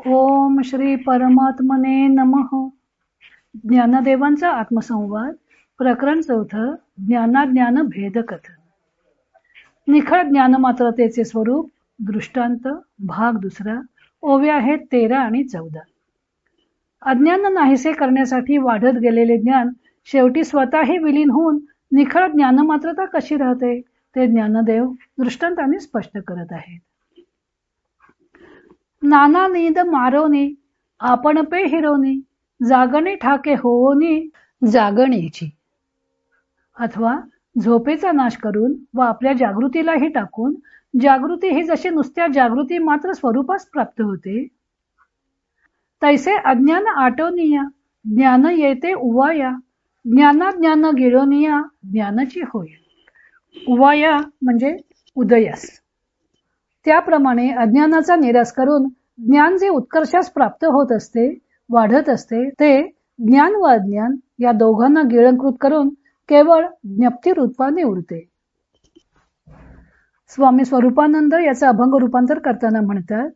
ओम श्री परमात्मने नमः. ज्ञानदेवांचा आत्मसंवाद प्रकरण 4. ज्ञानाज्ञान भेद कथन. निखळ ज्ञानमात्रतेचे स्वरूप दृष्टांत भाग 2. ओव्या आहेत 13 आणि 14. अज्ञान नाहीसे करण्यासाठी वाढत गेलेले ज्ञान शेवटी स्वतःही विलीन होऊन निखळ ज्ञानमात्रता कशी राहते ते ज्ञानदेव दृष्टांताने स्पष्ट करत आहेत. नाना नीद मारोनी आपण पे हिरोनी जागणे ठाके होनी जागणेची. अथवा झोपेचा नाश करून व आपल्या जागृतीलाही टाकून जागृती ही जशी नुसत्या जागृती मात्र स्वरूपास प्राप्त होते तैसे अज्ञान आटोनिया ज्ञान येते उवाया ज्ञानाज्ञान गिळोनिया ज्ञानाची होय. उवाया म्हणजे उदयास. त्याप्रमाणे अज्ञानाचा निराश करून ज्ञान जे उत्कर्षास प्राप्त होत असते वाढत असते ते ज्ञान व अज्ञान या दोघांना गिळंकृत करून केवळ ज्ञप्ती रूपाने उरते. स्वामी स्वरूपानंद याचं अभंग रूपांतर करताना म्हणतात,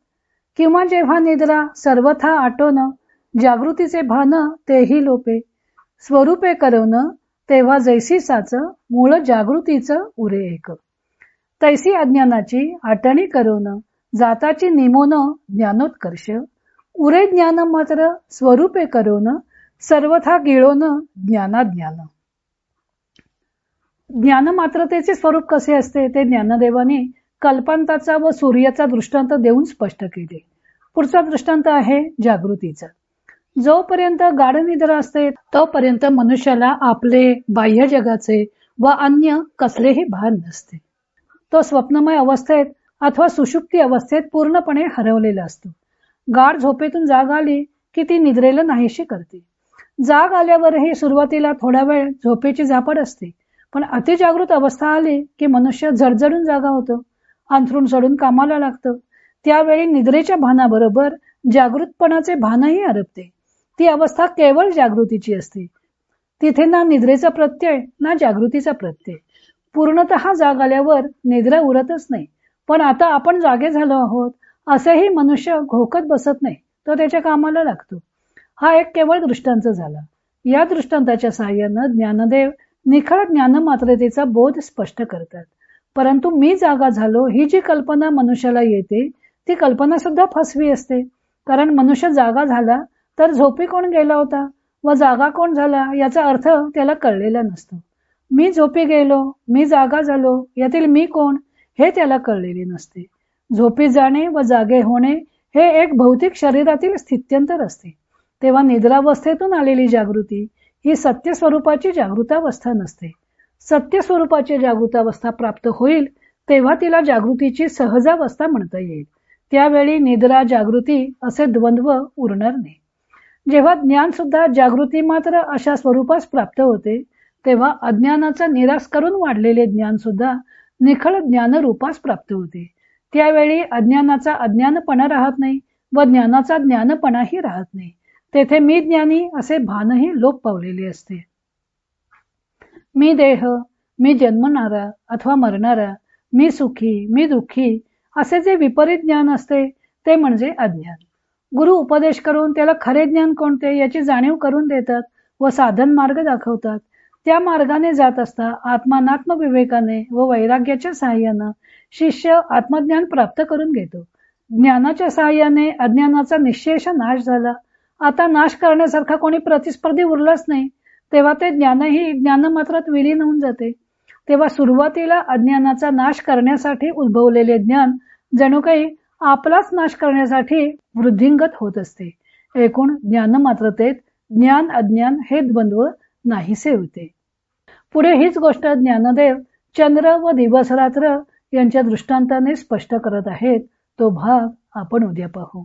किंवा जेव्हा निद्रा सर्वथा आटोन जागृतीचे भान तेही लोपे स्वरूपे करवण तेव्हा जैसी साच मूळ जागृतीचं उरे एक. तैसी अज्ञानाची आटणी करून जाताची निमोन ज्ञानोत्कर्ष उरे ज्ञान मात्र स्वरूपे करून सर्वथा गिळोन ज्ञानाज्ञान. ज्ञानमात्रतेचे स्वरूप कसे असते ते ज्ञानदेवाने कल्पांताचा व सूर्याचा दृष्टांत देऊन स्पष्ट केले. पुढचा दृष्टांत आहे जागृतीचा. जोपर्यंत गाढ निद्रा असते तोपर्यंत मनुष्याला आपले बाह्य जगाचे व अन्य कसलेही भान नसते. तो स्वप्नमय अवस्थेत अथवा सुषुप्ती अवस्थेत पूर्णपणे हरवलेला असतो. गाढ झोपेतून जाग आली की ती निद्रेला नाहीशी करते. जाग आल्यावरही सुरुवातीला थोडा वेळ झोपेची झापड असते, पण अतिजागृत अवस्था आली की मनुष्य झडझडून जागा होतो, अंथरूण सोडून कामाला लागतो. त्यावेळी निद्रेच्या भानाबरोबर जागृतपणाचे भानही हरपते. ती अवस्था केवळ जागृतीची असते. तिथे ना निद्रेचा प्रत्यय ना जागृतीचा प्रत्यय. पूर्णतः जाग आल्यावर निद्रा उरतच नाही. पण आता आपण जागे झालो आहोत असेही मनुष्य घोकत बसत नाही, तो त्याच्या कामाला लागतो. हा एक केवळ दृष्टांत झाला. या दृष्टांताच्या साहाय्यानं ज्ञानदेव निखळ ज्ञानमात्रतेचा बोध स्पष्ट करतात. परंतु मी जागा झालो ही जी कल्पना मनुष्याला येते ती कल्पना सुद्धा फसवी असते. कारण मनुष्य जागा झाला तर झोपी कोण गेला होता व जागा कोण झाला याचा अर्थ त्याला कळलेला नसतो. मी झोपी गेलो, मी जागा झालो यातील मी कोण हे त्याला कळलेले नसते. झोपी जाणे व जागे होणे हे एक भौतिक शरीरातील स्थित्यंतर असते. तेव्हा निद्रावस्थेतून आलेली जागृती ही सत्य स्वरूपाची जागृतावस्था नसते. सत्य स्वरूपाची जागृतावस्था प्राप्त होईल तेव्हा तिला जागृतीची सहजावस्था म्हणता येईल. त्यावेळी निद्रा जागृती असे द्वंद्व उरणार नाही. जेव्हा ज्ञान सुद्धा जागृती मात्र अशा स्वरूपास प्राप्त होते तेव्हा अज्ञानाचा निराश करून वाढलेले ज्ञान सुद्धा निखळ ज्ञान रूपास प्राप्त होते. त्यावेळी अज्ञानाचा अज्ञानपणा राहत नाही व ज्ञानाचा ज्ञानपणाही राहत नाही. तेथे मी ज्ञानी असे भानही लोप पावलेले असते. मी देह, मी जन्मणारा अथवा मरणारा, मी सुखी, मी दुःखी असे जे विपरीत ज्ञान असते ते म्हणजे अज्ञान. गुरु उपदेश करून त्याला खरे ज्ञान कोणते याची जाणीव करून देतात व साधन मार्ग दाखवतात. त्या मार्गाने जात असता आत्मानात्म विवेकाने व वैराग्याच्या साहाय्यानं शिष्य आत्मज्ञान प्राप्त करून घेतो. ज्ञानाच्या साहाय्याने अज्ञानाचा निःशेष नाश झाला. आता नाश करण्यासारखा कोणी प्रतिस्पर्धी उरलाच नाही. तेव्हा ते ज्ञानही ज्ञानमात्रात विलीन होऊन जाते. तेव्हा सुरुवातीला अज्ञानाचा नाश करण्यासाठी उद्भवलेले ज्ञान जणू काही आपलाच नाश करण्यासाठी वृद्धिंगत होत असते. एकूण ज्ञानमात्रतेत ज्ञान अज्ञान हे द्वंद्व नाहीसे होते. पुढे हीच गोष्ट ज्ञानदेव चंद्र व दिवस रात्र यांच्या दृष्टांताने स्पष्ट करत आहेत. तो भाग आपण उद्या पाहू.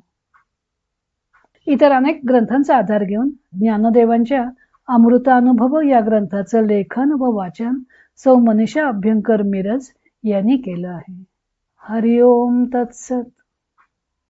इतर अनेक ग्रंथांचा आधार घेऊन ज्ञानदेवांच्या अमृतानुभव या ग्रंथाचं लेखन व वाचन सौ मनीषा अभ्यंकर मिरज यांनी केलं आहे. हरिओम तत्सत.